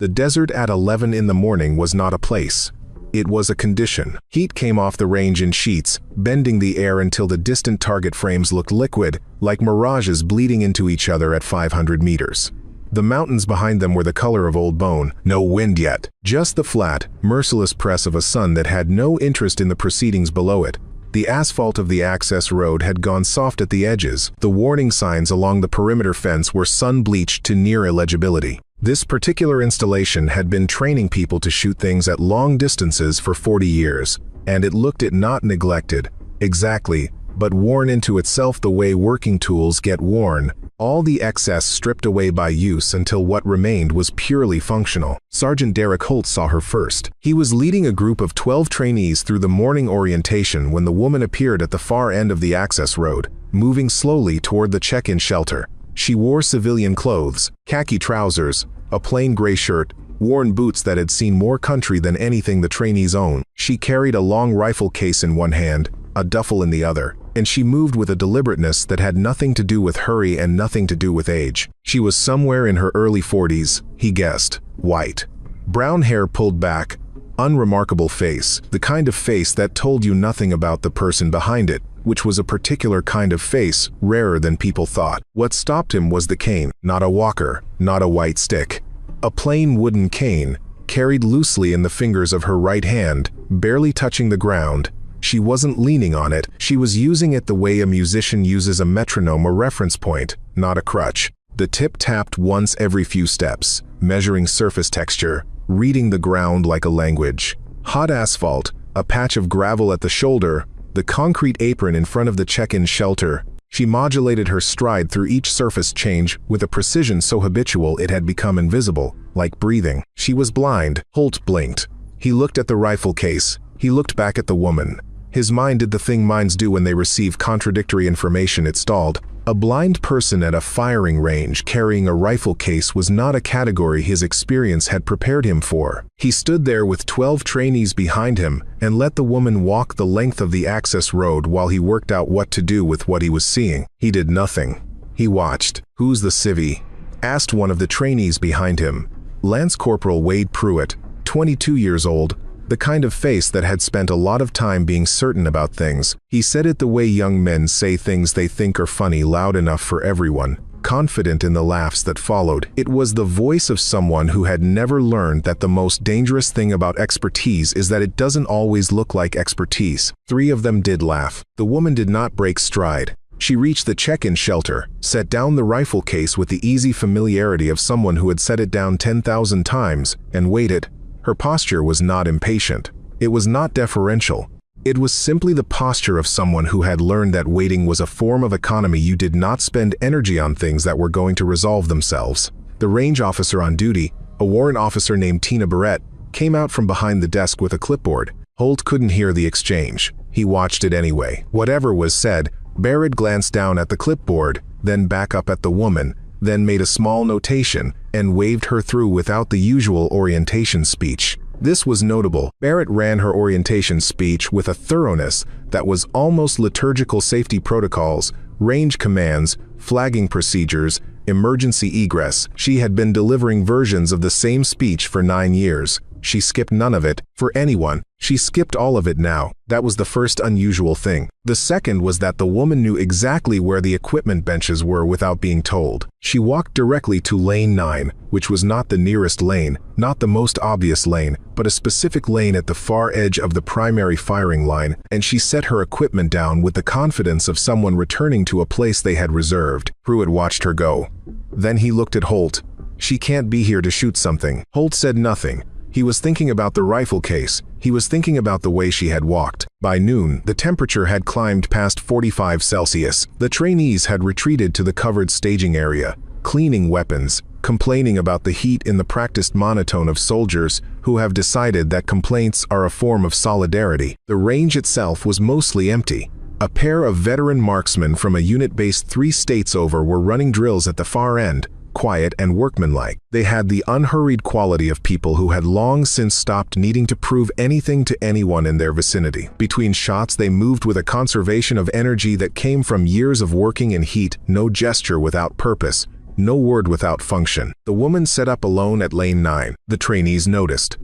The desert at 11 in the morning was not a place. It was a condition. Heat came off the range in sheets, bending the air until the distant target frames looked liquid, like mirages bleeding into each other at 500 meters. The mountains behind them were the color of old bone, no wind yet. Just the flat, merciless press of a sun that had no interest in the proceedings below it. The asphalt of the access road had gone soft at the edges. The warning signs along the perimeter fence were sun-bleached to near illegibility. This particular installation had been training people to shoot things at long distances for 40 years, and it looked it not neglected, exactly, but worn into itself the way working tools get worn, all the excess stripped away by use until what remained was purely functional. Sergeant Derek Holt saw her first. He was leading a group of 12 trainees through the morning orientation when the woman appeared at the far end of the access road, moving slowly toward the check-in shelter. She wore civilian clothes, khaki trousers, a plain gray shirt, worn boots that had seen more country than anything the trainees owned. She carried a long rifle case in one hand, a duffel in the other, and she moved with a deliberateness that had nothing to do with hurry and nothing to do with age. She was somewhere in her early 40s, he guessed, white. Brown hair pulled back, unremarkable face, the kind of face that told you nothing about the person behind it, which was a particular kind of face, rarer than people thought. What stopped him was the cane, not a walker, not a white stick. A plain wooden cane, carried loosely in the fingers of her right hand, barely touching the ground. She wasn't leaning on it, she was using it the way a musician uses a metronome or reference point, not a crutch. The tip tapped once every few steps, measuring surface texture, reading the ground like a language. Hot asphalt, a patch of gravel at the shoulder, the concrete apron in front of the check-in shelter. She modulated her stride through each surface change with a precision so habitual it had become invisible, like breathing. She was blind. Holt blinked. He looked at the rifle case. He looked back at the woman. His mind did the thing minds do when they receive contradictory information. It stalled. A blind person at a firing range carrying a rifle case was not a category his experience had prepared him for. He stood there with 12 trainees behind him and let the woman walk the length of the access road while he worked out what to do with what he was seeing. He did nothing. He watched. "Who's the civvy?" asked one of the trainees behind him. Lance Corporal Wade Pruitt, 22 years old, the kind of face that had spent a lot of time being certain about things. He said it the way young men say things they think are funny, loud enough for everyone, confident in the laughs that followed. It was the voice of someone who had never learned that the most dangerous thing about expertise is that it doesn't always look like expertise. 3 of them did laugh. The woman did not break stride. She reached the check-in shelter, set down the rifle case with the easy familiarity of someone who had set it down 10,000 times, and waited. Her posture was not impatient. It was not deferential. It was simply the posture of someone who had learned that waiting was a form of economy. You did not spend energy on things that were going to resolve themselves. The range officer on duty, a warrant officer named Tina Barrett, came out from behind the desk with a clipboard. Holt couldn't hear the exchange. He watched it anyway. Whatever was said, Barrett glanced down at the clipboard, then back up at the woman, then made a small notation, and waved her through without the usual orientation speech. This was notable. Barrett ran her orientation speech with a thoroughness that was almost liturgical. Safety protocols, range commands, flagging procedures, emergency egress. She had been delivering versions of the same speech for 9 years. She skipped none of it, for anyone. She skipped all of it now. That was the first unusual thing. The second was that the woman knew exactly where the equipment benches were without being told. She walked directly to lane 9, which was not the nearest lane, not the most obvious lane, but a specific lane at the far edge of the primary firing line, and she set her equipment down with the confidence of someone returning to a place they had reserved. Pruitt watched her go. Then he looked at Holt. "She can't be here to shoot something." Holt said nothing. He was thinking about the rifle case. He was thinking about the way she had walked. By noon, the temperature had climbed past 45 Celsius. The trainees had retreated to the covered staging area, cleaning weapons, complaining about the heat in the practiced monotone of soldiers who have decided that complaints are a form of solidarity. The range itself was mostly empty. A pair of veteran marksmen from a unit based 3 states over were running drills at the far end, quiet and workmanlike. They had the unhurried quality of people who had long since stopped needing to prove anything to anyone in their vicinity. Between shots they moved with a conservation of energy that came from years of working in heat, no gesture without purpose, No word without function. The woman set up alone at lane 9. The trainees noticed.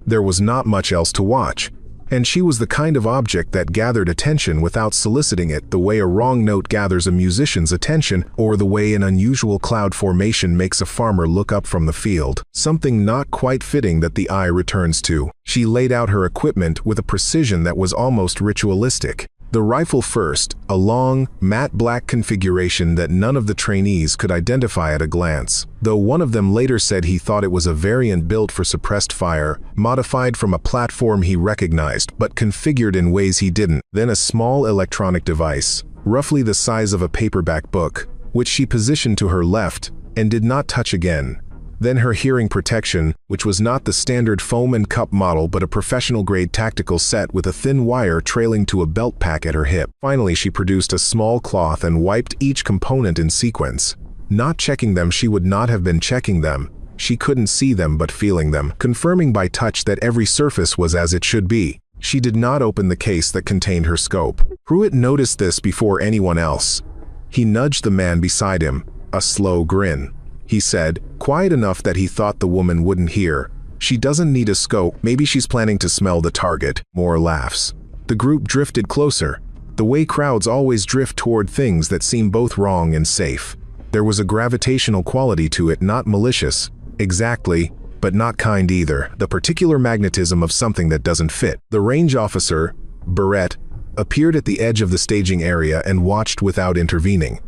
There was not much else to watch, and she was the kind of object that gathered attention without soliciting it, the way a wrong note gathers a musician's attention, or the way an unusual cloud formation makes a farmer look up from the field. Something not quite fitting that the eye returns to. She laid out her equipment with a precision that was almost ritualistic. The rifle first, a long, matte black configuration that none of the trainees could identify at a glance, though one of them later said he thought it was a variant built for suppressed fire, modified from a platform he recognized, but configured in ways he didn't. Then a small electronic device, roughly the size of a paperback book, which she positioned to her left and did not touch again. Then her hearing protection, which was not the standard foam and cup model but a professional-grade tactical set with a thin wire trailing to a belt pack at her hip. Finally, she produced a small cloth and wiped each component in sequence. Not checking them, she would not have been checking them. She couldn't see them but feeling them, confirming by touch that every surface was as it should be. She did not open the case that contained her scope. Pruitt noticed this before anyone else. He nudged the man beside him, a slow grin. He said, quiet enough that he thought the woman wouldn't hear. She doesn't need a scope, maybe she's planning to smell the target. More laughs. The group drifted closer, the way crowds always drift toward things that seem both wrong and safe. There was a gravitational quality to it, not malicious, exactly, but not kind either. The particular magnetism of something that doesn't fit. The range officer, Barrett, appeared at the edge of the staging area and watched without intervening.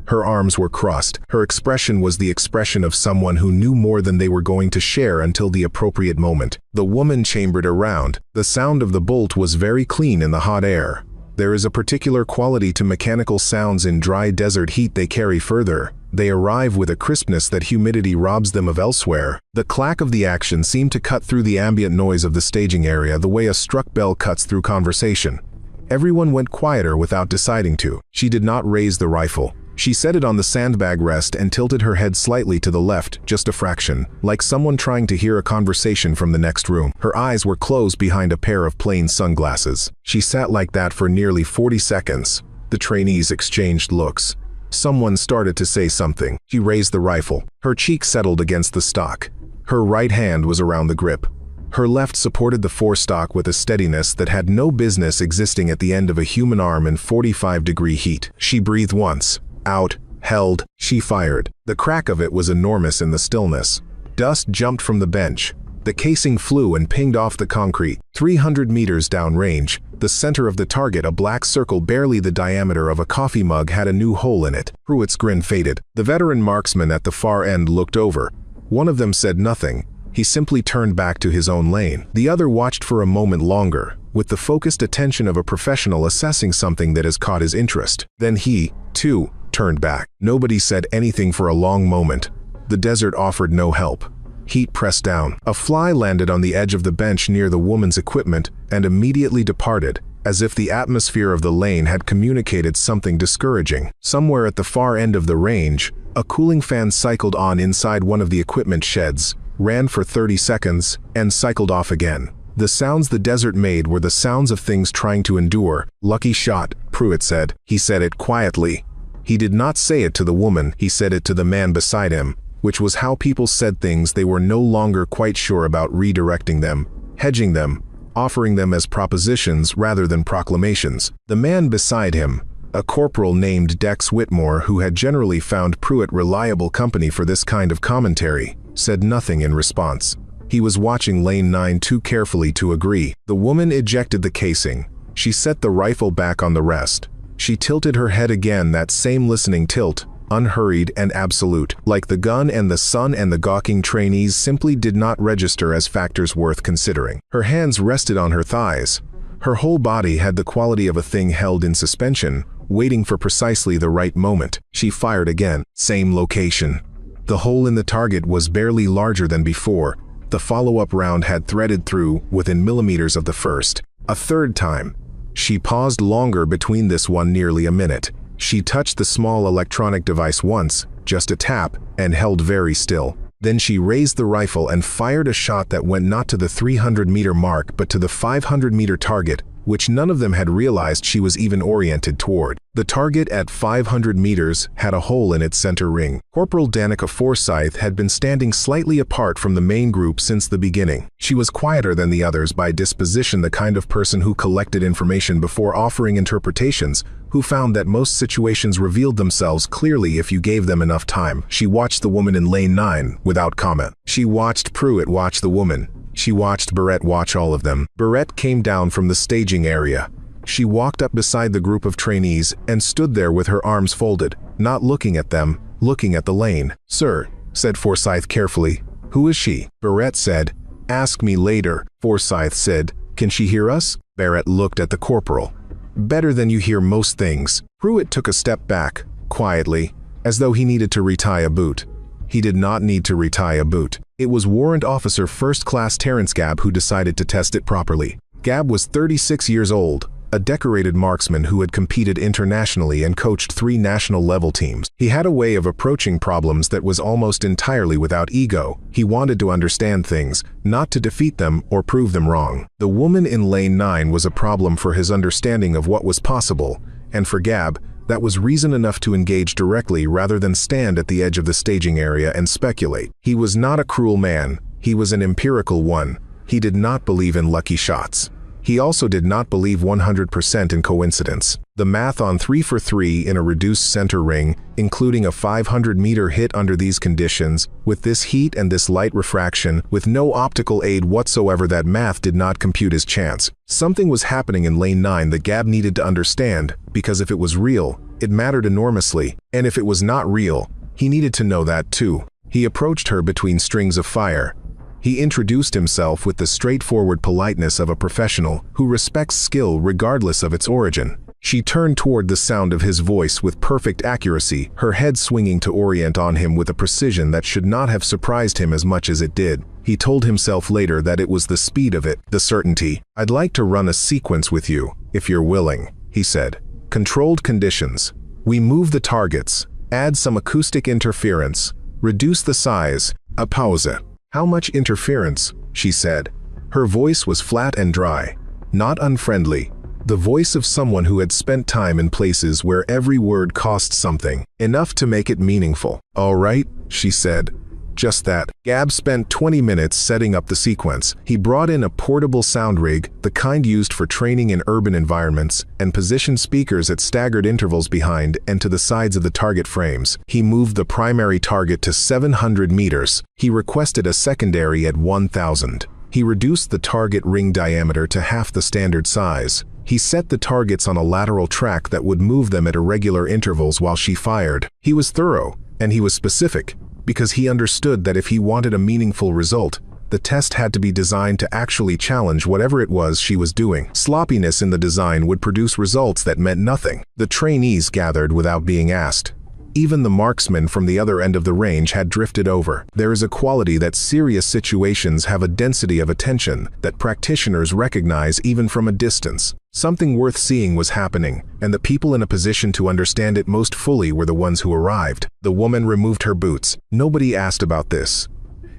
Her arms were crossed. Her expression was the expression of someone who knew more than they were going to share until the appropriate moment. The woman chambered around. The sound of the bolt was very clean in the hot air. There is a particular quality to mechanical sounds in dry desert heat. They carry further. They arrive with a crispness that humidity robs them of elsewhere. The clack of the action seemed to cut through the ambient noise of the staging area the way a struck bell cuts through conversation. Everyone went quieter without deciding to. She did not raise the rifle. She set it on the sandbag rest and tilted her head slightly to the left, just a fraction, like someone trying to hear a conversation from the next room. Her eyes were closed behind a pair of plain sunglasses. She sat like that for nearly 40 seconds. The trainees exchanged looks. Someone started to say something. She raised the rifle. Her cheek settled against the stock. Her right hand was around the grip. Her left supported the forestock with a steadiness that had no business existing at the end of a human arm in 45-degree heat. She breathed once. Out, held, she fired. The crack of it was enormous in the stillness. Dust jumped from the bench. The casing flew and pinged off the concrete. 300 meters downrange, the center of the target, a black circle barely the diameter of a coffee mug, had a new hole in it. Pruitt's grin faded. The veteran marksman at the far end looked over. One of them said nothing. He simply turned back to his own lane. The other watched for a moment longer, with the focused attention of a professional assessing something that has caught his interest. Then he, too, turned back. Nobody said anything for a long moment. The desert offered no help. Heat pressed down. A fly landed on the edge of the bench near the woman's equipment and immediately departed, as if the atmosphere of the lane had communicated something discouraging. Somewhere at the far end of the range, a cooling fan cycled on inside one of the equipment sheds, ran for 30 seconds, and cycled off again. The sounds the desert made were the sounds of things trying to endure. Lucky shot, Pruitt said. He said it quietly. He did not say it to the woman, he said it to the man beside him, which was how people said things they were no longer quite sure about, redirecting them, hedging them, offering them as propositions rather than proclamations. The man beside him, a corporal named Dex Whitmore who had generally found Pruitt reliable company for this kind of commentary, said nothing in response. He was watching lane 9 too carefully to agree. The woman ejected the casing. She set the rifle back on the rest. She tilted her head again, that same listening tilt, unhurried and absolute. Like the gun and the sun and the gawking trainees simply did not register as factors worth considering. Her hands rested on her thighs. Her whole body had the quality of a thing held in suspension, waiting for precisely the right moment. She fired again. Same location. The hole in the target was barely larger than before. The follow-up round had threaded through, within millimeters of the first. A third time. She paused longer between this one, nearly a minute. She touched the small electronic device once, just a tap, and held very still. Then she raised the rifle and fired a shot that went not to the 300-meter mark but to the 500-meter target, which none of them had realized she was even oriented toward. The target at 500 meters had a hole in its center ring. Corporal Danica Forsyth had been standing slightly apart from the main group since the beginning. She was quieter than the others by disposition, the kind of person who collected information before offering interpretations, who found that most situations revealed themselves clearly if you gave them enough time. She watched the woman in lane 9 without comment. She watched Pruitt watch the woman. She watched Barrett watch all of them. Barrett came down from the staging area. She walked up beside the group of trainees and stood there with her arms folded, not looking at them, looking at the lane. "Sir," said Forsyth carefully, "who is she?" Barrett said, "Ask me later." Forsyth said, "Can she hear us?" Barrett looked at the corporal. "Better than you hear most things." Pruitt took a step back, quietly, as though he needed to retie a boot. He did not need to retie a boot. It was Warrant Officer First Class Terrence Gabb who decided to test it properly. Gabb was 36 years old, a decorated marksman who had competed internationally and coached 3 national-level teams. He had a way of approaching problems that was almost entirely without ego. He wanted to understand things, not to defeat them or prove them wrong. The woman in lane 9 was a problem for his understanding of what was possible, and for Gabb, that was reason enough to engage directly rather than stand at the edge of the staging area and speculate. He was not a cruel man, he was an empirical one. He did not believe in lucky shots. He also did not believe 100% in coincidence. The math on 3 for 3 in a reduced center ring, including a 500-meter hit under these conditions, with this heat and this light refraction, with no optical aid whatsoever, that math did not compute his chance. Something was happening in lane 9 that Gabb needed to understand, because if it was real, it mattered enormously, and if it was not real, he needed to know that too. He approached her between strings of fire. He introduced himself with the straightforward politeness of a professional who respects skill regardless of its origin. She turned toward the sound of his voice with perfect accuracy, her head swinging to orient on him with a precision that should not have surprised him as much as it did. He told himself later that it was the speed of it, the certainty. "I'd like to run a sequence with you, if you're willing," he said. "Controlled conditions. We move the targets, add some acoustic interference, reduce the size, a pause." "How much interference?" she said. Her voice was flat and dry, not unfriendly. The voice of someone who had spent time in places where every word cost something, enough to make it meaningful. "All right," she said. Just that. Gabb spent 20 minutes setting up the sequence. He brought in a portable sound rig, the kind used for training in urban environments, and positioned speakers at staggered intervals behind and to the sides of the target frames. He moved the primary target to 700 meters. He requested a secondary at 1,000. He reduced the target ring diameter to half the standard size. He set the targets on a lateral track that would move them at irregular intervals while she fired. He was thorough, and he was specific, because he understood that if he wanted a meaningful result, the test had to be designed to actually challenge whatever it was she was doing. Sloppiness in the design would produce results that meant nothing. The trainees gathered without being asked. Even the marksmen from the other end of the range had drifted over. There is a quality that serious situations have, a density of attention that practitioners recognize even from a distance. Something worth seeing was happening, and the people in a position to understand it most fully were the ones who arrived. The woman removed her boots. Nobody asked about this.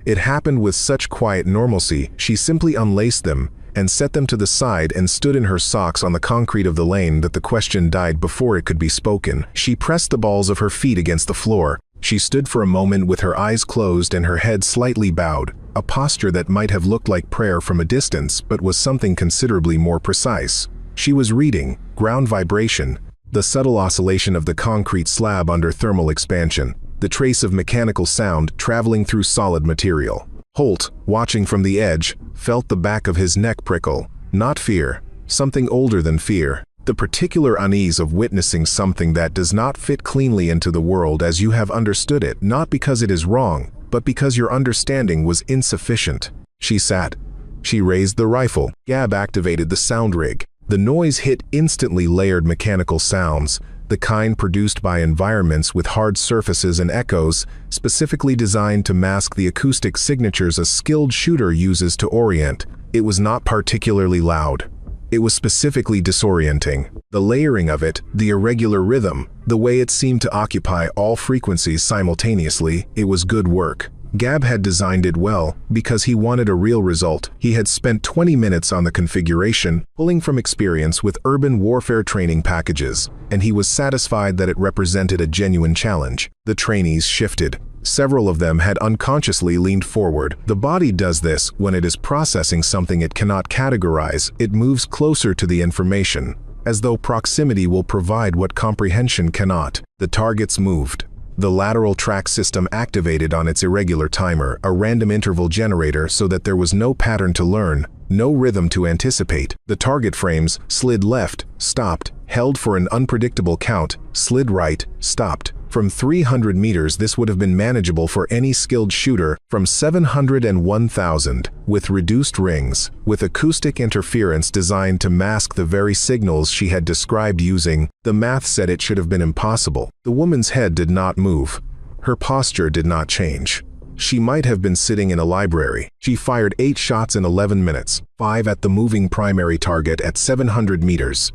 It happened with such quiet normalcy. She simply unlaced them and set them to the side and stood in her socks on the concrete of the lane that the question died before it could be spoken. She pressed the balls of her feet against the floor. She stood for a moment with her eyes closed and her head slightly bowed, a posture that might have looked like prayer from a distance but was something considerably more precise. She was reading ground vibration, the subtle oscillation of the concrete slab under thermal expansion, the trace of mechanical sound traveling through solid material. Holt, watching from the edge, felt the back of his neck prickle. Not fear, something older than fear. The particular unease of witnessing something that does not fit cleanly into the world as you have understood it, not because it is wrong, but because your understanding was insufficient. She sat. She raised the rifle. Gabb activated the sound rig. The noise hit instantly layered mechanical sounds, the kind produced by environments with hard surfaces and echoes, specifically designed to mask the acoustic signatures a skilled shooter uses to orient. It was not particularly loud. It was specifically disorienting. The layering of it, the irregular rhythm, the way it seemed to occupy all frequencies simultaneously, it was good work. Gab had designed it well, because he wanted a real result. He had spent 20 minutes on the configuration, pulling from experience with urban warfare training packages, and he was satisfied that it represented a genuine challenge. The trainees shifted. Several of them had unconsciously leaned forward. The body does this when it is processing something it cannot categorize. It moves closer to the information, as though proximity will provide what comprehension cannot. The targets moved. The lateral track system activated on its irregular timer, a random interval generator, so that there was no pattern to learn, no rhythm to anticipate. The target frames slid left, stopped, held for an unpredictable count, slid right, stopped. From 300 meters, this would have been manageable for any skilled shooter. From 700 and 1,000, with reduced rings, with acoustic interference designed to mask the very signals she had described using, the math said it should have been impossible. The woman's head did not move. Her posture did not change. She might have been sitting in a library. She fired 8 shots in 11 minutes, 5 at the moving primary target at 700 meters.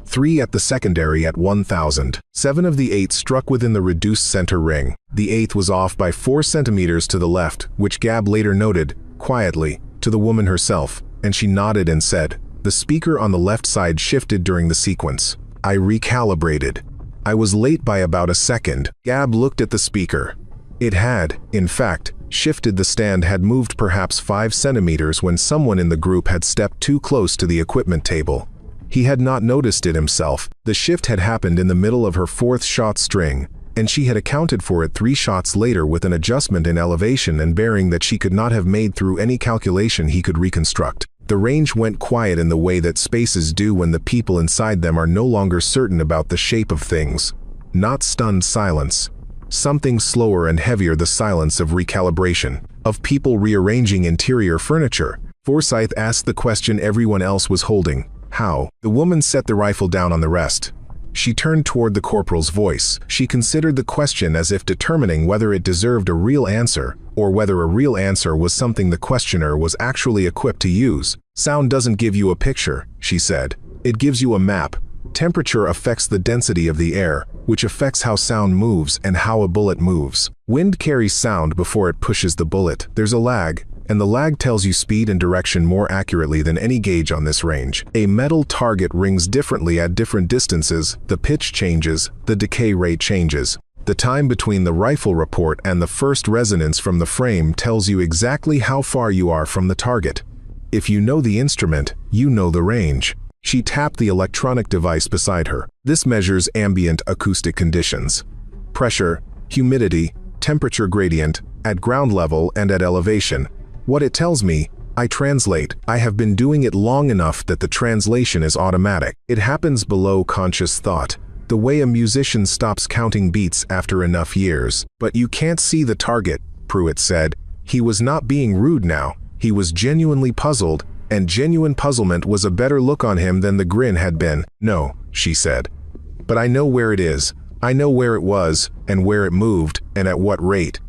3 at the secondary at 1,000. 7 of the 8 struck within the reduced center ring. The 8th was off by 4 centimeters to the left, which Gab later noted, quietly, to the woman herself, and she nodded and said, "The speaker on the left side shifted during the sequence. I recalibrated. I was late by about a second." Gab looked at the speaker. It had, in fact, shifted. The stand had moved perhaps 5 centimeters when someone in the group had stepped too close to the equipment table. He had not noticed it himself. The shift had happened in the middle of her 4th shot string, and she had accounted for it 3 shots later with an adjustment in elevation and bearing that she could not have made through any calculation he could reconstruct. The range went quiet in the way that spaces do when the people inside them are no longer certain about the shape of things. Not stunned silence. Something slower and heavier, the silence of recalibration, of people rearranging interior furniture. Forsyth asked the question everyone else was holding. How? The woman set the rifle down on the rest. She turned toward the corporal's voice. She considered the question as if determining whether it deserved a real answer, or whether a real answer was something the questioner was actually equipped to use. "Sound doesn't give you a picture," she said. "It gives you a map. Temperature affects the density of the air, which affects how sound moves and how a bullet moves. Wind carries sound before it pushes the bullet. There's a lag, and the lag tells you speed and direction more accurately than any gauge on this range. A metal target rings differently at different distances, the pitch changes, the decay rate changes. The time between the rifle report and the first resonance from the frame tells you exactly how far you are from the target. If you know the instrument, you know the range." She tapped the electronic device beside her. This measures ambient acoustic conditions. Pressure, humidity, temperature gradient, at ground level and at elevation. What it tells me, I translate. I have been doing it long enough that the translation is automatic. It happens below conscious thought, the way a musician stops counting beats after enough years. "But you can't see the target," Pruitt said. He was not being rude now. He was genuinely puzzled, and genuine puzzlement was a better look on him than the grin had been. "No," she said. "But I know where it is. I know where it was, and where it moved, and at what rate.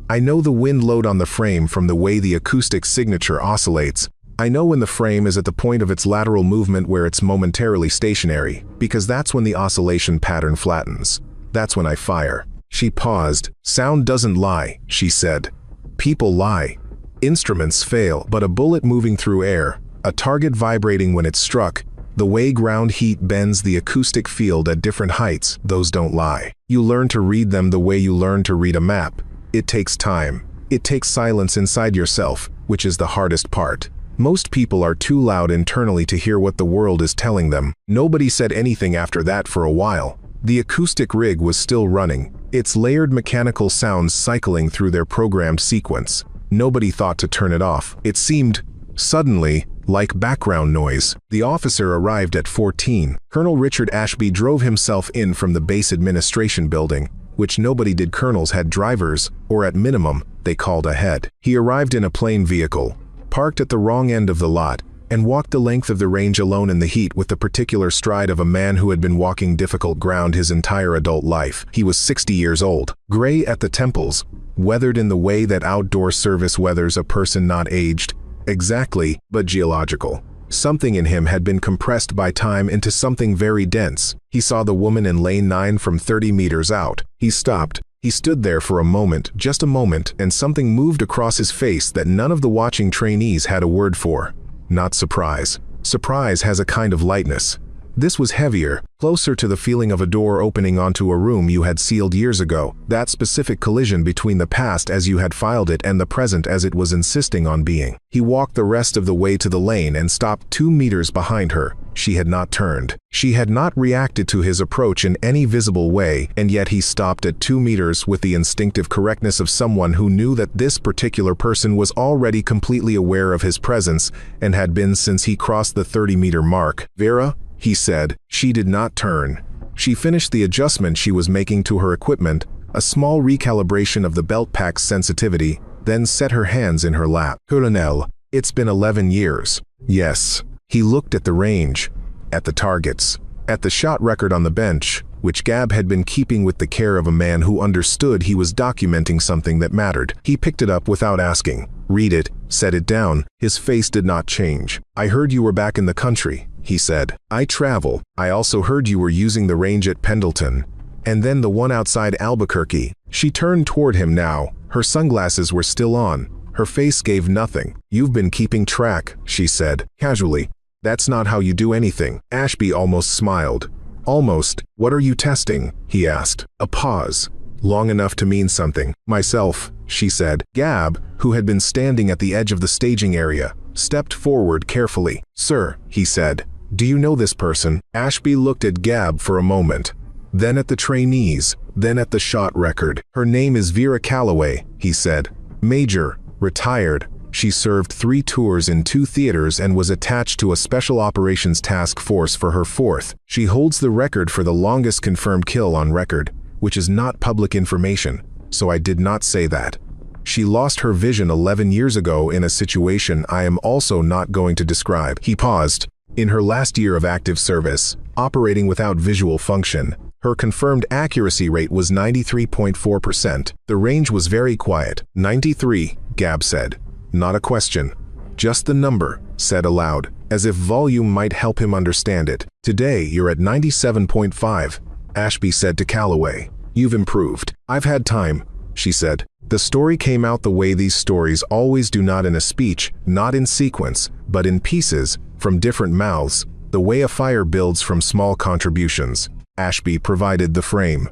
I know the wind load on the frame from the way the acoustic signature oscillates. I know when the frame is at the point of its lateral movement where it's momentarily stationary, because that's when the oscillation pattern flattens. That's when I fire." She paused. "Sound doesn't lie," she said. "People lie. Instruments fail, but a bullet moving through air, a target vibrating when it's struck, the way ground heat bends the acoustic field at different heights, those don't lie. You learn to read them the way you learn to read a map. It takes time. It takes silence inside yourself, which is the hardest part. Most people are too loud internally to hear what the world is telling them." Nobody said anything after that for a while. The acoustic rig was still running, its layered mechanical sounds cycling through their programmed sequence. Nobody thought to turn it off. It seemed, suddenly, like background noise. The officer arrived at 14. Colonel Richard Ashby drove himself in from the base administration building, which nobody did. Colonels had drivers, or at minimum, they called ahead. He arrived in a plain vehicle, parked at the wrong end of the lot, and walked the length of the range alone in the heat with the particular stride of a man who had been walking difficult ground his entire adult life. He was 60 years old, gray at the temples, weathered in the way that outdoor service weathers a person not aged, exactly, but geological. Something in him had been compressed by time into something very dense. He saw the woman in lane 9 from 30 meters out. He stopped. He stood there for a moment, just a moment, and something moved across his face that none of the watching trainees had a word for. Not surprise. Surprise has a kind of lightness. This was heavier, closer to the feeling of a door opening onto a room you had sealed years ago, that specific collision between the past as you had filed it and the present as it was insisting on being. He walked the rest of the way to the lane and stopped 2 meters behind her. She had not turned. She had not reacted to his approach in any visible way, and yet he stopped at 2 meters with the instinctive correctness of someone who knew that this particular person was already completely aware of his presence and had been since he crossed the 30-meter mark. "Vera?" he said. She did not turn. She finished the adjustment she was making to her equipment, a small recalibration of the belt pack's sensitivity, then set her hands in her lap. "Colonel, it's been 11 years. Yes." He looked at the range, at the targets, at the shot record on the bench, which Gab had been keeping with the care of a man who understood he was documenting something that mattered. He picked it up without asking. "Read it," set it down. His face did not change. "I heard you were back in the country," he said. "I travel. I also heard you were using the range at Pendleton. And then the one outside Albuquerque." She turned toward him now. Her sunglasses were still on. Her face gave nothing. "You've been keeping track," she said, casually. "That's not how you do anything." Ashby almost smiled. "Almost. What are you testing?" he asked. A pause. "Long enough to mean something." "Myself," she said. Gab, who had been standing at the edge of the staging area, stepped forward carefully. "Sir," he said, "do you know this person?" Ashby looked at Gab for a moment, then at the trainees, then at the shot record. "Her name is Vera Calloway," he said. "Major, retired. She served 3 tours in 2 theaters and was attached to a special operations task force for her 4th. She holds the record for the longest confirmed kill on record, which is not public information, so I did not say that. She lost her vision 11 years ago in a situation I am also not going to describe." He paused. "In her last year of active service, operating without visual function, her confirmed accuracy rate was 93.4%. The range was very quiet." 93, Gab said. "Not a question. Just the number," said aloud, as if volume might help him understand it. "Today you're at 97.5, Ashby said to Calloway. "You've improved." "I've had time," she said. The story came out the way these stories always do, not in a speech, not in sequence, but in pieces, from different mouths, the way a fire builds from small contributions. Ashby provided the frame.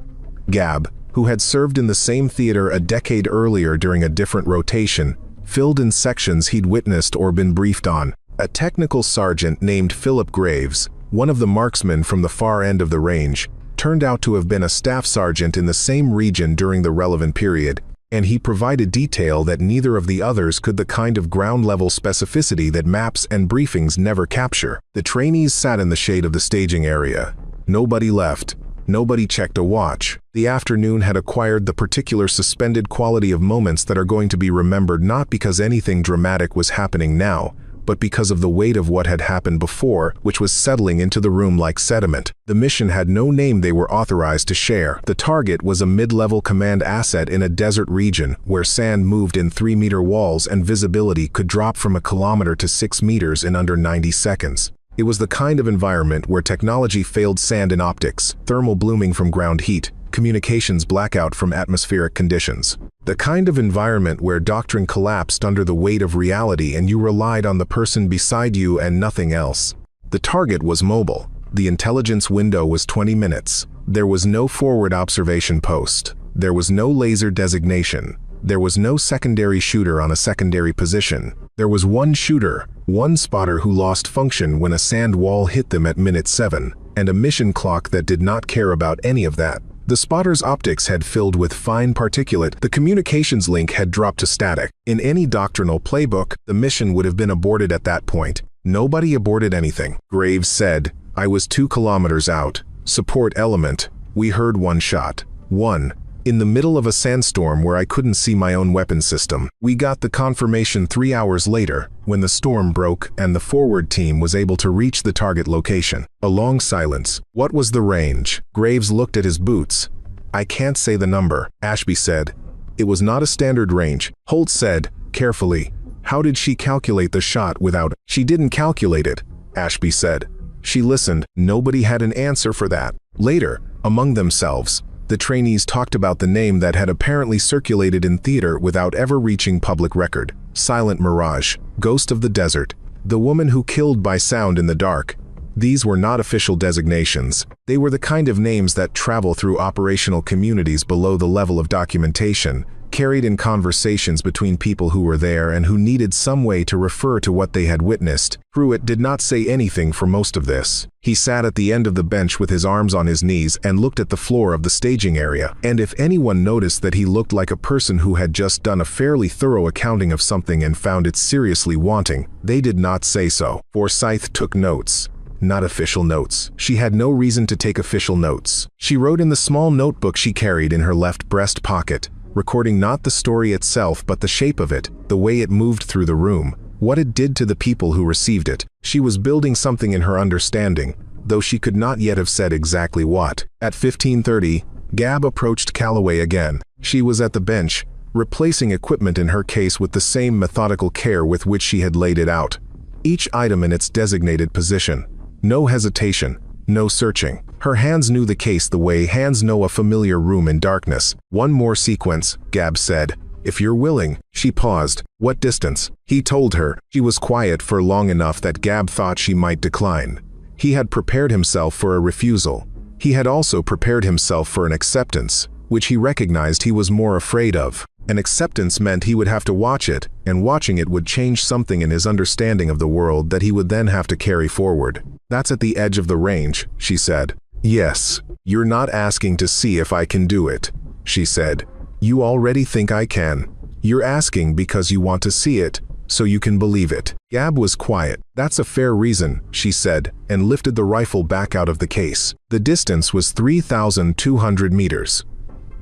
Gab, who had served in the same theater a decade earlier during a different rotation, filled in sections he'd witnessed or been briefed on. A technical sergeant named Philip Graves, one of the marksmen from the far end of the range, turned out to have been a staff sergeant in the same region during the relevant period, and he provided detail that neither of the others could, the kind of ground-level specificity that maps and briefings never capture. The trainees sat in the shade of the staging area. Nobody left. Nobody checked a watch. The afternoon had acquired the particular suspended quality of moments that are going to be remembered not because anything dramatic was happening now, but because of the weight of what had happened before, which was settling into the room like sediment. The mission had no name they were authorized to share. The target was a mid-level command asset in a desert region, where sand moved in 3-meter walls and visibility could drop from 1 kilometer to 6 meters in under 90 seconds. It was the kind of environment where technology failed sand in optics, thermal blooming from ground heat, communications blackout from atmospheric conditions. The kind of environment where doctrine collapsed under the weight of reality and you relied on the person beside you and nothing else. The target was mobile. The intelligence window was 20 minutes. There was no forward observation post. There was no laser designation. There was no secondary shooter on a secondary position. There was one shooter, one spotter who lost function when a sand wall hit them at minute 7, and a mission clock that did not care about any of that. The spotter's optics had filled with fine particulate. The communications link had dropped to static. In any doctrinal playbook, the mission would have been aborted at that point. Nobody aborted anything. Graves said, "I was 2 kilometers out. Support element. We heard one shot. One. In the middle of a sandstorm where I couldn't see my own weapon system. We got the confirmation 3 hours later, when the storm broke and the forward team was able to reach the target location." A long silence. "What was the range?" Graves looked at his boots. "I can't say the number," Ashby said. "It was not a standard range." Holt said, carefully, "How did she calculate the shot without—" "She didn't calculate it," Ashby said. "She listened." Nobody had an answer for that. Later, among themselves, The trainees talked about the name that had apparently circulated in theater without ever reaching public record. Silent Mirage, Ghost of the Desert, the woman who killed by sound in the dark. These were not official designations. They were the kind of names that travel through operational communities below the level of documentation, carried in conversations between people who were there and who needed some way to refer to what they had witnessed. Pruitt did not say anything for most of this. He sat at the end of the bench with his arms on his knees and looked at the floor of the staging area, and if anyone noticed that he looked like a person who had just done a fairly thorough accounting of something and found it seriously wanting, they did not say so. Forsyth took notes. Not official notes. She had no reason to take official notes. She wrote in the small notebook she carried in her left breast pocket, recording not the story itself but the shape of it, the way it moved through the room, what it did to the people who received it. She was building something in her understanding, though she could not yet have said exactly what. At 15:30, Gab approached Calloway again. She was at the bench, replacing equipment in her case with the same methodical care with which she had laid it out. Each item in its designated position. No hesitation, no searching. Her hands knew the case the way hands know a familiar room in darkness. One more sequence, Gab said. If you're willing. She paused. What distance? He told her. She was quiet for long enough that Gab thought she might decline. He had prepared himself for a refusal. He had also prepared himself for an acceptance, which he recognized he was more afraid of. An acceptance meant he would have to watch it, and watching it would change something in his understanding of the world that he would then have to carry forward. That's at the edge of the range, she said. Yes, you're not asking to see if I can do it, she said. You already think I can. You're asking because you want to see it, so you can believe it. Gab was quiet. That's a fair reason, she said, and lifted the rifle back out of the case. The distance was 3,200 meters.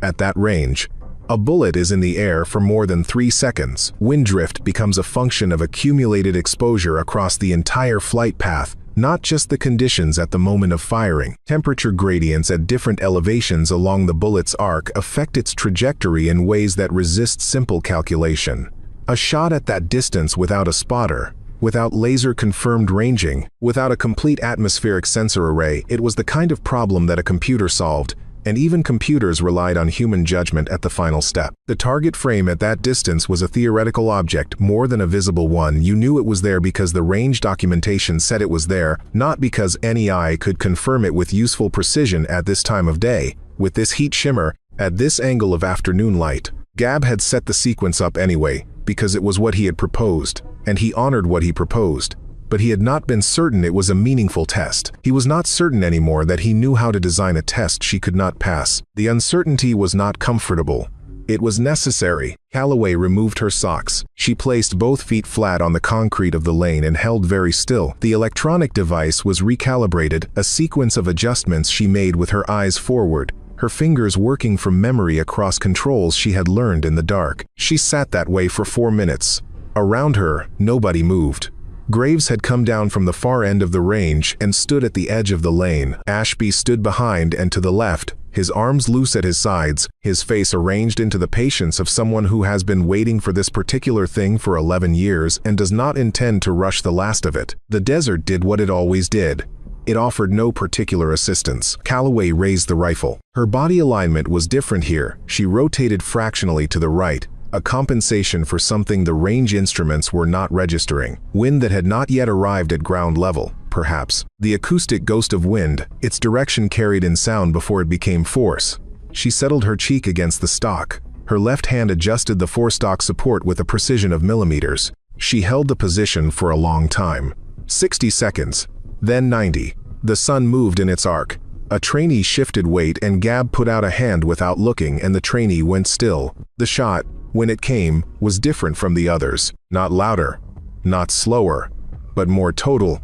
At that range, a bullet is in the air for more than 3 seconds. Wind drift becomes a function of accumulated exposure across the entire flight path, not just the conditions at the moment of firing. Temperature gradients at different elevations along the bullet's arc affect its trajectory in ways that resist simple calculation. A shot at that distance without a spotter, without laser-confirmed ranging, without a complete atmospheric sensor array, it was the kind of problem that a computer solved, and even computers relied on human judgment at the final step. The target frame at that distance was a theoretical object, more than a visible one. You knew it was there because the range documentation said it was there, not because any eye could confirm it with useful precision at this time of day, with this heat shimmer, at this angle of afternoon light. Gab had set the sequence up anyway, because it was what he had proposed, and he honored what he proposed. But he had not been certain it was a meaningful test. He was not certain anymore that he knew how to design a test she could not pass. The uncertainty was not comfortable. It was necessary. Calloway removed her socks. She placed both feet flat on the concrete of the lane and held very still. The electronic device was recalibrated, a sequence of adjustments she made with her eyes forward, her fingers working from memory across controls she had learned in the dark. She sat that way for 4 minutes. Around her, nobody moved. Graves had come down from the far end of the range and stood at the edge of the lane. Ashby stood behind and to the left, his arms loose at his sides, his face arranged into the patience of someone who has been waiting for this particular thing for 11 years and does not intend to rush the last of it. The desert did what it always did. It offered no particular assistance. Calloway raised the rifle. Her body alignment was different here. She rotated fractionally to the right, a compensation for something the range instruments were not registering. Wind that had not yet arrived at ground level, perhaps. The acoustic ghost of wind, its direction carried in sound before it became force. She settled her cheek against the stock. Her left hand adjusted the forestock support with a precision of millimeters. She held the position for a long time. 60 seconds. Then 90. The sun moved in its arc. A trainee shifted weight and Gab put out a hand without looking and the trainee went still. The shot, when it came, was different from the others. Not louder, not slower, but more total.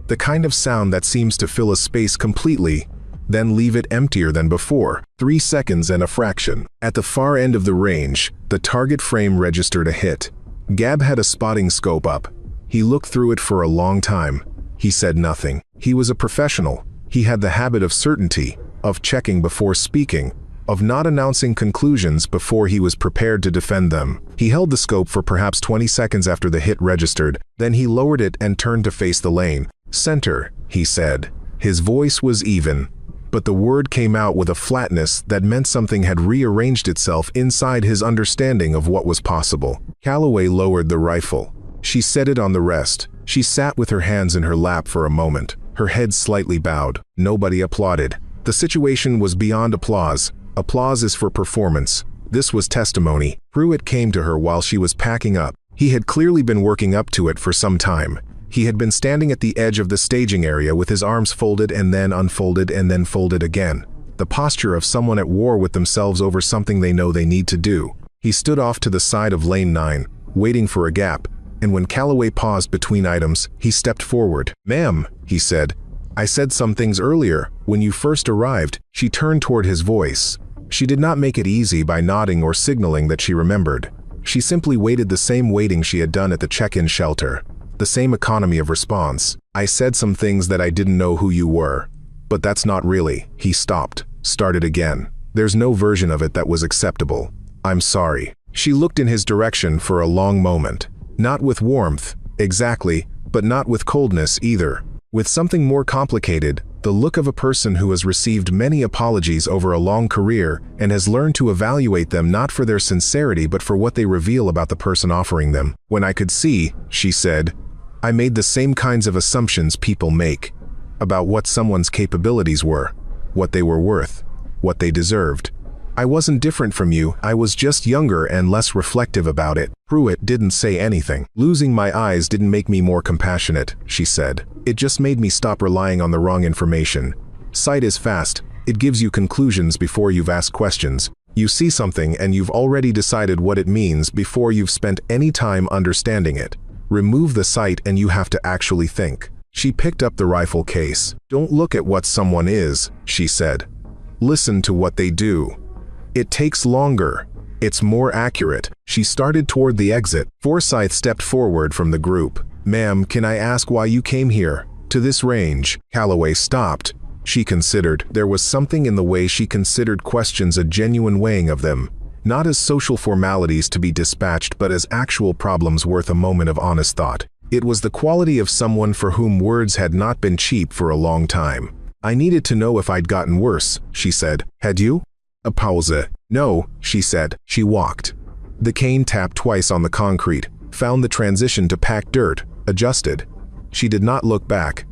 The kind of sound that seems to fill a space completely, then leave it emptier than before. 3 seconds and a fraction. At the far end of the range, the target frame registered a hit. Gab had a spotting scope up. He looked through it for a long time. He said nothing. He was a professional. He had the habit of certainty, of checking before speaking, of not announcing conclusions before he was prepared to defend them. He held the scope for perhaps 20 seconds after the hit registered, then he lowered it and turned to face the lane. "Center," he said. His voice was even. but the word came out with a flatness that meant something had rearranged itself inside his understanding of what was possible. Calloway lowered the rifle. She set it on the rest. She sat with her hands in her lap for a moment, her head slightly bowed. Nobody applauded. The situation was beyond applause. Applause is for performance. This was testimony. Pruitt came to her while she was packing up. He had clearly been working up to it for some time. He had been standing at the edge of the staging area with his arms folded and then unfolded and then folded again. The posture of someone at war with themselves over something they know they need to do. He stood off to the side of lane 9, waiting for a gap, and when Calloway paused between items, he stepped forward. "Ma'am," he said, "I said some things earlier, when you first arrived." She turned toward his voice. She did not make it easy by nodding or signaling that she remembered. She simply waited the same waiting she had done at the check-in shelter. The same economy of response. "I said some things that I didn't know who you were. But that's not really." He stopped, started again. "There's no version of it that was acceptable. I'm sorry." She looked in his direction for a long moment. Not with warmth, exactly, but not with coldness either. With something more complicated, the look of a person who has received many apologies over a long career and has learned to evaluate them not for their sincerity but for what they reveal about the person offering them. "When I could see," she said, "I made the same kinds of assumptions people make about what someone's capabilities were, what they were worth, what they deserved. I wasn't different from you, I was just younger and less reflective about it." Pruitt didn't say anything. "Losing my eyes didn't make me more compassionate," she said. "It just made me stop relying on the wrong information. Sight is fast. It gives you conclusions before you've asked questions. You see something and you've already decided what it means before you've spent any time understanding it. Remove the sight and you have to actually think." She picked up the rifle case. "Don't look at what someone is," she said. "Listen to what they do. It takes longer. It's more accurate." She started toward the exit. Forsyth stepped forward from the group. "Ma'am, can I ask why you came here? To this range?" Calloway stopped. She considered. There was something in the way she considered questions, a genuine weighing of them. Not as social formalities to be dispatched but as actual problems worth a moment of honest thought. It was the quality of someone for whom words had not been cheap for a long time. "I needed to know if I'd gotten worse," she said. "Had you?" A pause. "No," she said. She walked. The cane tapped twice on the concrete, found the transition to packed dirt, adjusted. She did not look back.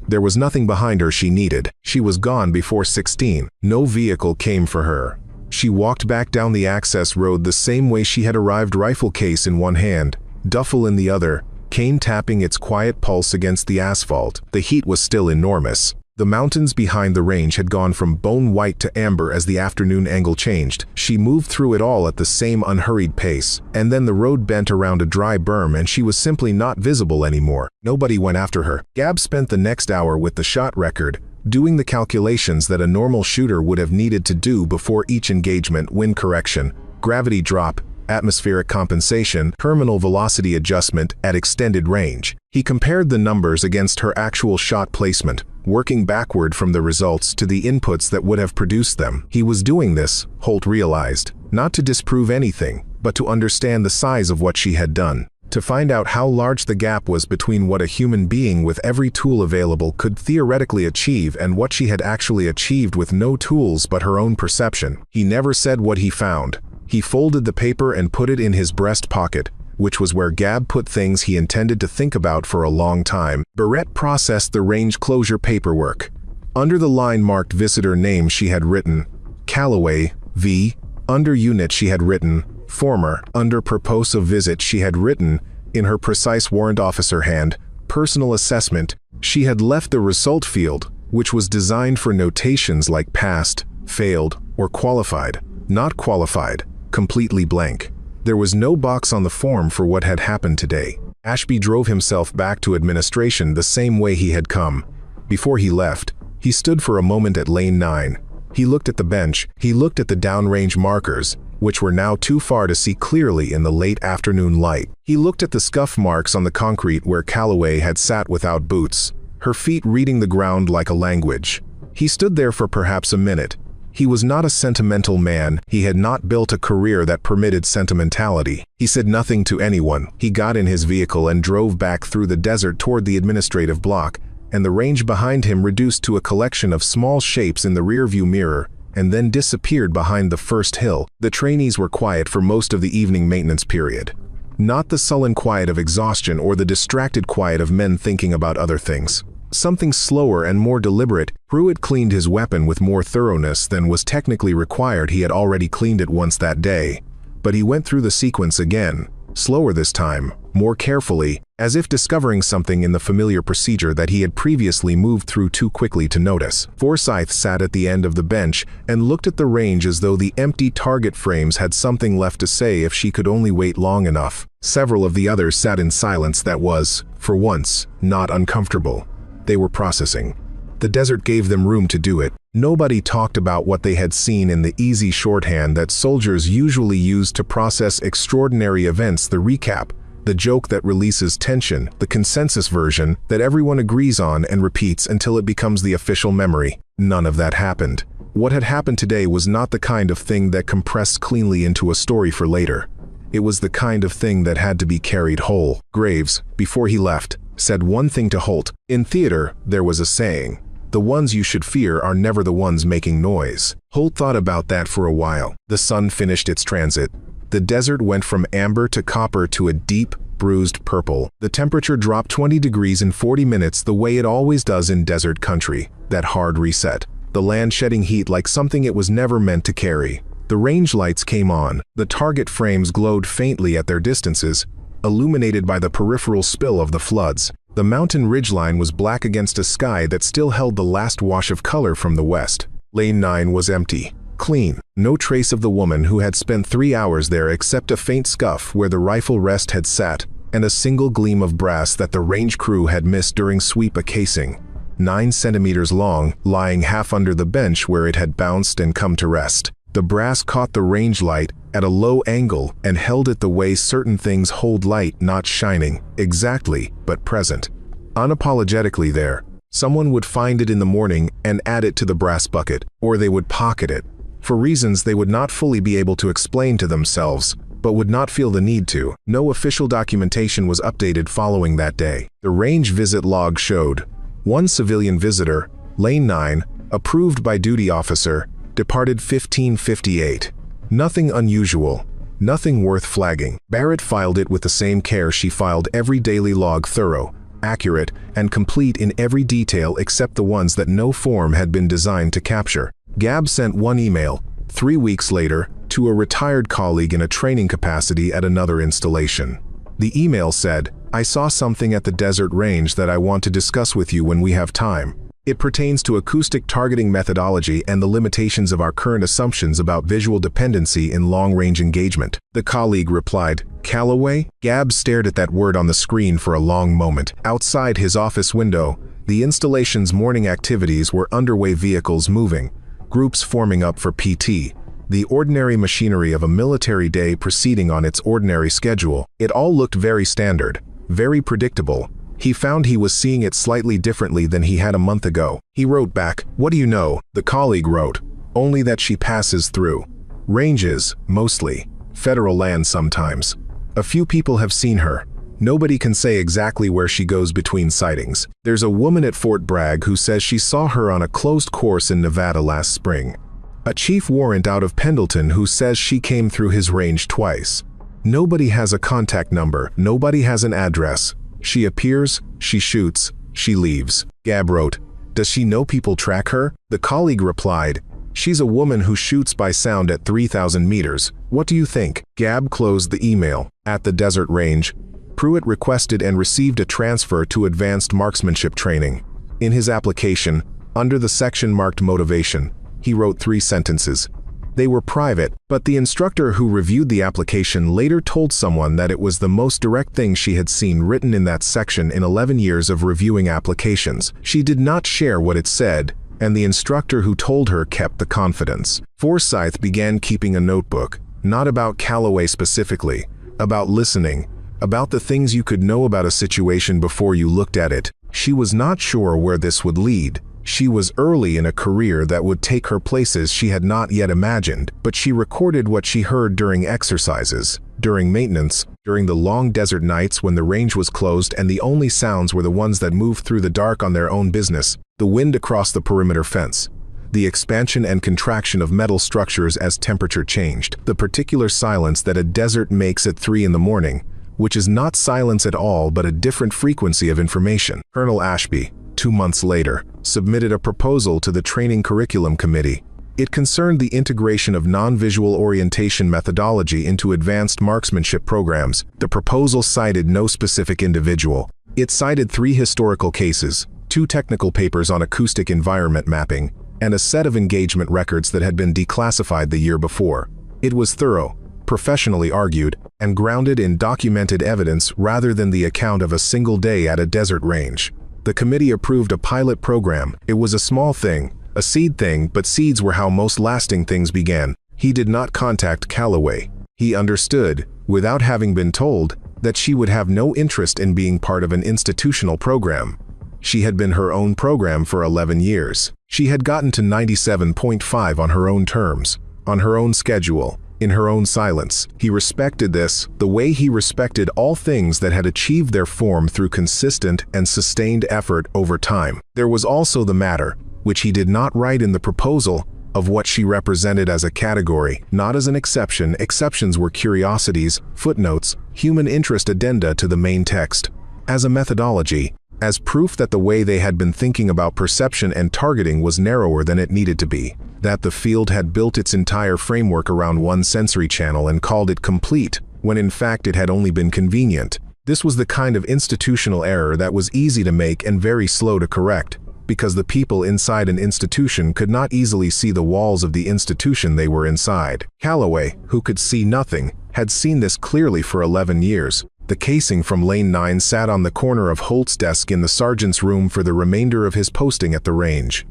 There was nothing behind her she needed. She was gone before 16. No vehicle came for her. She walked back down the access road the same way she had arrived, rifle case in one hand, duffel in the other, cane tapping its quiet pulse against the asphalt. The heat was still enormous. The mountains behind the range had gone from bone white to amber as the afternoon angle changed. She moved through it all at the same unhurried pace, and then the road bent around a dry berm and she was simply not visible anymore. Nobody went after her. Gab spent the next hour with the shot record, doing the calculations that a normal shooter would have needed to do before each engagement: wind correction, gravity drop, atmospheric compensation, terminal velocity adjustment at extended range. He compared the numbers against her actual shot placement, working backward from the results to the inputs that would have produced them. He was doing this, Holt realized, not to disprove anything, but to understand the size of what she had done, to find out how large the gap was between what a human being with every tool available could theoretically achieve and what she had actually achieved with no tools but her own perception. He never said what he found. He folded the paper and put it in his breast pocket, which was where Gab put things he intended to think about for a long time. Barrett processed the range closure paperwork. Under the line marked visitor name she had written Calloway, V. Under unit she had written former. Under purpose of visit she had written, in her precise warrant officer hand, personal assessment. She had left the result field, which was designed for notations like passed, failed, or qualified, not qualified, completely blank. There was no box on the form for what had happened today. Ashby drove himself back to administration the same way he had come. Before he left, he stood for a moment at lane 9. He looked at the bench, he looked at the downrange markers, which were now too far to see clearly in the late afternoon light. He looked at the scuff marks on the concrete where Calloway had sat without boots, her feet reading the ground like a language. He stood there for perhaps a minute. He was not a sentimental man. He had not built a career that permitted sentimentality. He said nothing to anyone. He got in his vehicle and drove back through the desert toward the administrative block, and the range behind him reduced to a collection of small shapes in the rearview mirror, and then disappeared behind the first hill. The trainees were quiet for most of the evening maintenance period. Not the sullen quiet of exhaustion or the distracted quiet of men thinking about other things. Something slower and more deliberate. Pruitt cleaned his weapon with more thoroughness than was technically required. He had already cleaned it once that day. But he went through the sequence again, slower this time, more carefully, as if discovering something in the familiar procedure that he had previously moved through too quickly to notice. Forsyth sat at the end of the bench and looked at the range as though the empty target frames had something left to say if she could only wait long enough. Several of the others sat in silence that was, for once, not uncomfortable. They were processing. The desert gave them room to do it. Nobody talked about what they had seen in the easy shorthand that soldiers usually use to process extraordinary events, the recap, the joke that releases tension, the consensus version that everyone agrees on and repeats until it becomes the official memory. None of that happened. What had happened today was not the kind of thing that compressed cleanly into a story for later. It was the kind of thing that had to be carried whole. Graves, before he left, said one thing to Holt. In theater, there was a saying, "The ones you should fear are never the ones making noise." Holt thought about that for a while. The sun finished its transit. The desert went from amber to copper to a deep, bruised purple. The temperature dropped 20 degrees in 40 minutes the way it always does in desert country. That hard reset. The land shedding heat like something it was never meant to carry. The range lights came on. The target frames glowed faintly at their distances, illuminated by the peripheral spill of the floods. The mountain ridgeline was black against a sky that still held the last wash of color from the west. Lane 9 was empty. Clean. No trace of the woman who had spent 3 hours there except a faint scuff where the rifle rest had sat, and a single gleam of brass that the range crew had missed during sweep a casing, 9 centimeters long, lying half under the bench where it had bounced and come to rest. The brass caught the range light at a low angle and held it the way certain things hold light, not shining, exactly, but present. Unapologetically there. Someone would find it in the morning and add it to the brass bucket, or they would pocket it. For reasons they would not fully be able to explain to themselves, but would not feel the need to. No official documentation was updated following that day. The range visit log showed one civilian visitor, Lane 9, approved by duty officer, departed 15:58. Nothing unusual, nothing worth flagging. Barrett filed it with the same care she filed every daily log, thorough, accurate, and complete in every detail except the ones that no form had been designed to capture. Gabb sent one email, 3 weeks later, to a retired colleague in a training capacity at another installation. The email said, "I saw something at the desert range that I want to discuss with you when we have time. It pertains to acoustic targeting methodology and the limitations of our current assumptions about visual dependency in long-range engagement." The colleague replied, "Callaway?" Gabb stared at that word on the screen for a long moment. Outside his office window, the installation's morning activities were underway, vehicles moving, groups forming up for PT, the ordinary machinery of a military day proceeding on its ordinary schedule. It all looked very standard, very predictable. He found he was seeing it slightly differently than he had a month ago. He wrote back, "What do you know?" The colleague wrote, "Only that she passes through ranges, mostly. Federal land sometimes. A few people have seen her. Nobody can say exactly where she goes between sightings. There's a woman at Fort Bragg who says she saw her on a closed course in Nevada last spring. A chief warrant out of Pendleton who says she came through his range twice. Nobody has a contact number, nobody has an address. She appears, she shoots, she leaves." Gabb wrote, "Does she know people track her?" The colleague replied, "She's a woman who shoots by sound at 3,000 meters. What do you think?" Gabb closed the email. At the desert range, Pruitt requested and received a transfer to advanced marksmanship training. In his application, under the section marked motivation, he wrote 3 sentences. They were private, but the instructor who reviewed the application later told someone that it was the most direct thing she had seen written in that section in 11 years of reviewing applications. She did not share what it said, and the instructor who told her kept the confidence. Forsyth began keeping a notebook, not about Callaway specifically, about listening, about the things you could know about a situation before you looked at it. She was not sure where this would lead. She was early in a career that would take her places she had not yet imagined, but she recorded what she heard during exercises, during maintenance, during the long desert nights when the range was closed and the only sounds were the ones that moved through the dark on their own business, the wind across the perimeter fence, the expansion and contraction of metal structures as temperature changed, the particular silence that a desert makes at 3 in the morning, which is not silence at all but a different frequency of information. Colonel Ashby, 2 months later, submitted a proposal to the Training Curriculum Committee. It concerned the integration of non-visual orientation methodology into advanced marksmanship programs. The proposal cited no specific individual. It cited 3 historical cases, 2 technical papers on acoustic environment mapping, and a set of engagement records that had been declassified the year before. It was thorough, professionally argued, and grounded in documented evidence rather than the account of a single day at a desert range. The committee approved a pilot program. It was a small thing, a seed thing, but seeds were how most lasting things began. He did not contact Calloway. He understood, without having been told, that she would have no interest in being part of an institutional program. She had been her own program for 11 years. She had gotten to 97.5 on her own terms, on her own schedule, in her own silence. He respected this, the way he respected all things that had achieved their form through consistent and sustained effort over time. There was also the matter, which he did not write in the proposal, of what she represented as a category, not as an exception. Exceptions were curiosities, footnotes, human interest addenda to the main text. As a methodology, as proof that the way they had been thinking about perception and targeting was narrower than it needed to be, that the field had built its entire framework around one sensory channel and called it complete, when in fact it had only been convenient. This was the kind of institutional error that was easy to make and very slow to correct, because the people inside an institution could not easily see the walls of the institution they were inside. Calloway, who could see nothing, had seen this clearly for 11 years. The casing from Lane 9 sat on the corner of Holt's desk in the sergeant's room for the remainder of his posting at the range.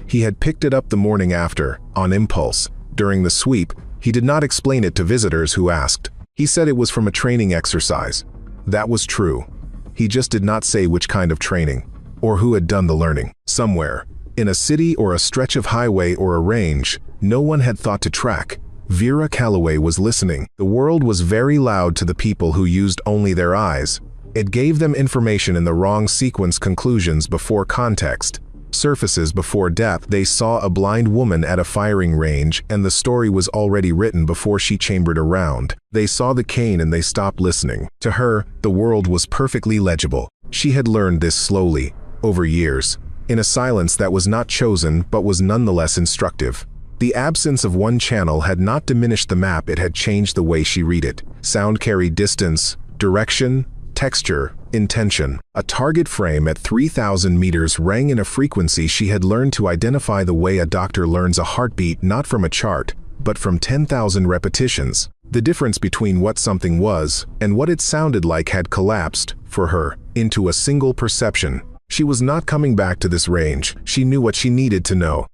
He had picked it up the morning after, on impulse. During the sweep, he did not explain it to visitors who asked. He said it was from a training exercise. That was true. He just did not say which kind of training, or who had done the learning. Somewhere, in a city or a stretch of highway or a range, no one had thought to track. Vera Calloway was listening. The world was very loud to the people who used only their eyes. It gave them information in the wrong sequence, conclusions before context, surfaces before depth. They saw a blind woman at a firing range and the story was already written before she chambered a round. They saw the cane and they stopped listening. To her, the world was perfectly legible. She had learned this slowly, over years, in a silence that was not chosen but was nonetheless instructive. The absence of one channel had not diminished the map, it had changed the way she read it. Sound carried distance, direction, texture, intention. A target frame at 3,000 meters rang in a frequency she had learned to identify the way a doctor learns a heartbeat, not from a chart, but from 10,000 repetitions. The difference between what something was and what it sounded like had collapsed, for her, into a single perception. She was not coming back to this range. She knew what she needed to know.